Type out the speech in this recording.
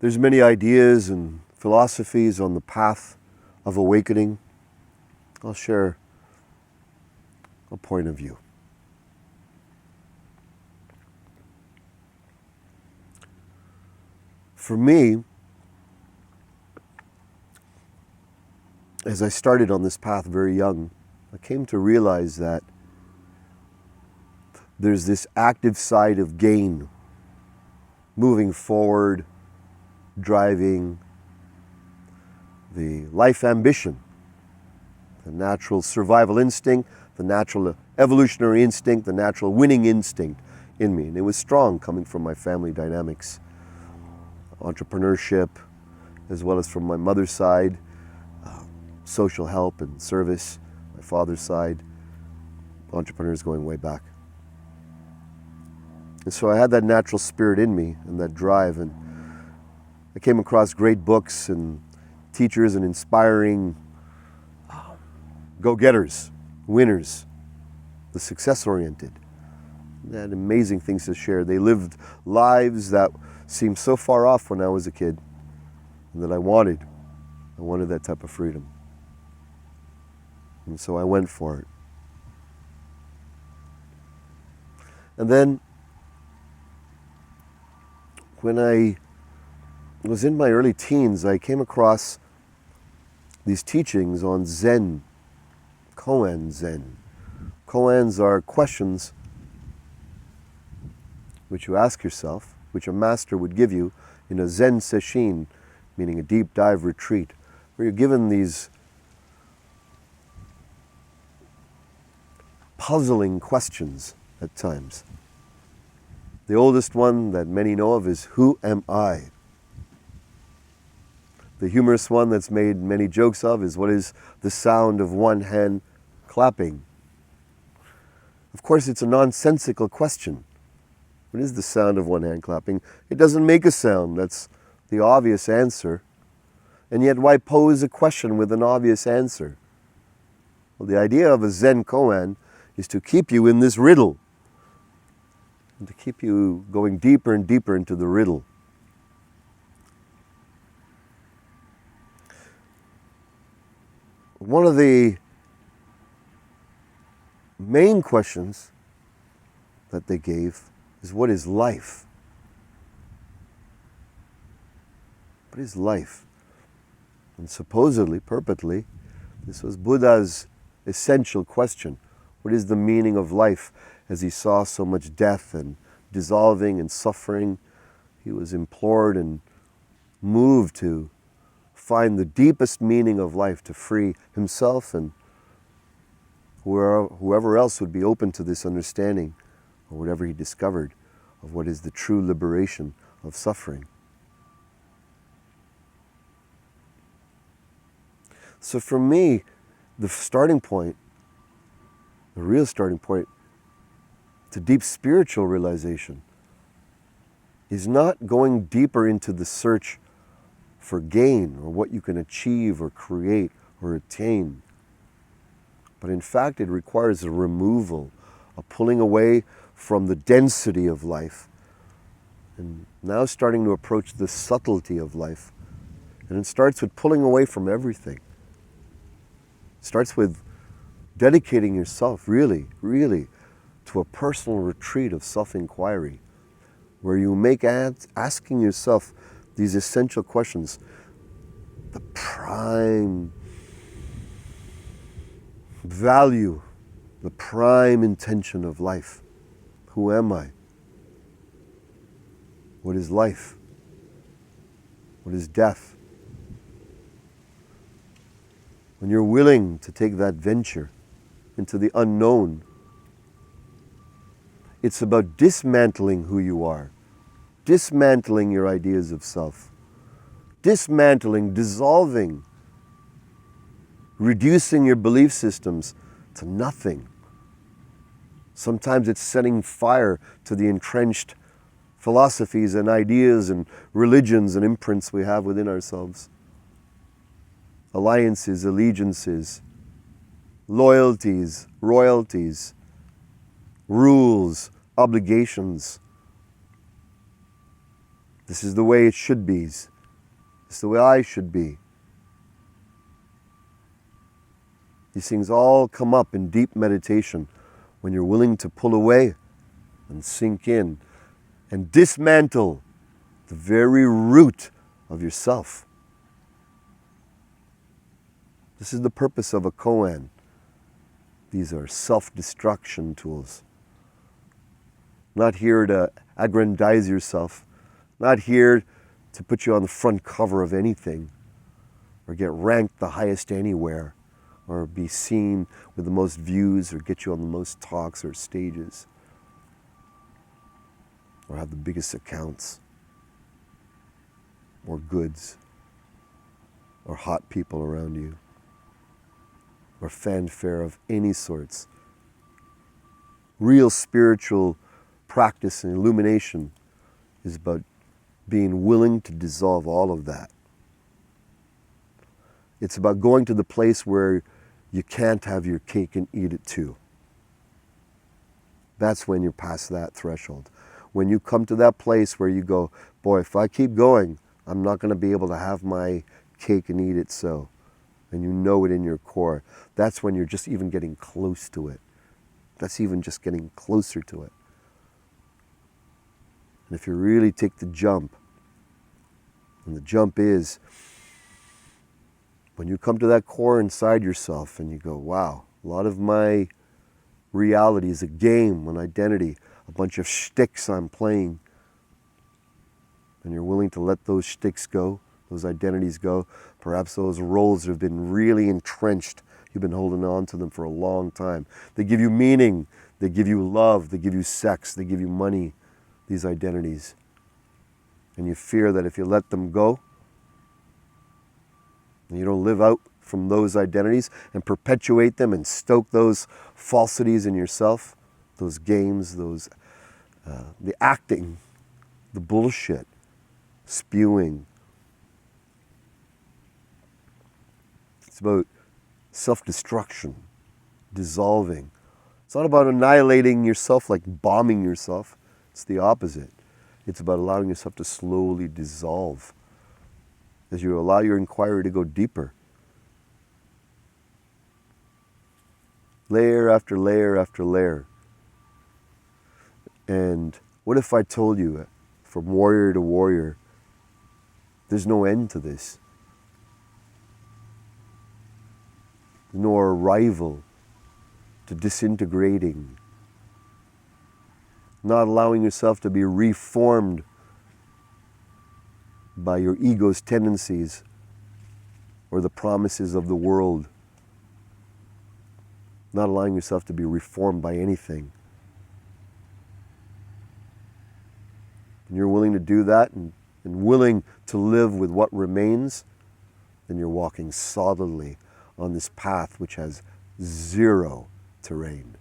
There's many ideas and philosophies on the path of awakening. I'll share a point of view. For me, as I started on this path very young, I came to realize that there's this active side of gain, moving forward, driving, the life ambition, the natural survival instinct, the natural evolutionary instinct, the natural winning instinct in me. And it was strong coming from my family dynamics, entrepreneurship, as well as from my mother's side, social help and service, my father's side, entrepreneurs going way back. And so I had that natural spirit in me and that drive, and I came across great books and teachers and inspiring go-getters, winners, the success-oriented. They had amazing things to share. They lived lives that seemed so far off when I was a kid, and that I wanted that type of freedom. And so I went for it. And then when I was in my early teens, I came across these teachings on Zen, koan Zen. Koans are questions which you ask yourself, which a master would give you in a Zen sesshin, meaning a deep dive retreat, where you're given these puzzling questions at times. The oldest one that many know of is, who am I? The humorous one that's made many jokes of is, what is the sound of one hand clapping? Of course, it's a nonsensical question. What is the sound of one hand clapping? It doesn't make a sound. That's the obvious answer. And yet, why pose a question with an obvious answer? Well, the idea of a Zen koan is to keep you in this riddle, and to keep you going deeper and deeper into the riddle. One of the main questions that they gave is, what is life? What is life? And supposedly, purportedly, this was Buddha's essential question. What is the meaning of life? As he saw so much death and dissolving and suffering, he was implored and moved to find the deepest meaning of life, to free himself and whoever else would be open to this understanding, or whatever he discovered, of what is the true liberation of suffering. So for me, the starting point, the real starting point to deep spiritual realization is not going deeper into the search for gain or what you can achieve or create or attain. But in fact, it requires a removal, a pulling away from the density of life, and now starting to approach the subtlety of life. And it starts with pulling away from everything. It starts with dedicating yourself really, really to a personal retreat of self-inquiry, where you make asking yourself these essential questions the prime value, the prime intention of life. Who am I? What is life? What is death? When you're willing to take that venture into the unknown, it's about dismantling who you are, dismantling your ideas of self, dismantling, dissolving, reducing your belief systems to nothing. Sometimes it's setting fire to the entrenched philosophies and ideas and religions and imprints we have within ourselves. Alliances, allegiances, loyalties, royalties, rules, obligations. The This is the way it should be. This is the way I should be. These things all come up in deep meditation when you're willing to pull away and sink in and dismantle the very root of yourself. This is the purpose of a koan. These are self-destruction tools. Not here to aggrandize yourself, not here to put you on the front cover of anything, or get ranked the highest anywhere, or be seen with the most views, or get you on the most talks or stages, or have the biggest accounts, or goods, or hot people around you, or fanfare of any sorts. Real spiritual practice and illumination is about being willing to dissolve all of that. It's about going to the place where you can't have your cake and eat it too. That's when you're past that threshold. When you come to that place where you go, boy, if I keep going, I'm not going to be able to have my cake and eat it so. And you know it in your core. That's when you're just even getting close to it. That's even just getting closer to it. And if you really take the jump, and the jump is when you come to that core inside yourself and you go, wow, a lot of my reality is a game, an identity, a bunch of shticks I'm playing. And you're willing to let those shticks go, those identities go. Perhaps those roles have been really entrenched. You've been holding on to them for a long time. They give you meaning. They give you love. They give you sex. They give you money, these identities. And you fear that if you let them go, and you don't live out from those identities and perpetuate them and stoke those falsities in yourself, those games, those the acting, the bullshit, spewing. It's about self-destruction, dissolving. It's not about annihilating yourself, like bombing yourself. It's the opposite. It's about allowing yourself to slowly dissolve as you allow your inquiry to go deeper. Layer after layer after layer. And what if I told you, from warrior to warrior, there's no end to this? No arrival to disintegrating. Not allowing yourself to be reformed by your ego's tendencies or the promises of the world. Not allowing yourself to be reformed by anything. And you're willing to do that and willing to live with what remains, then you're walking solidly on this path which has zero terrain.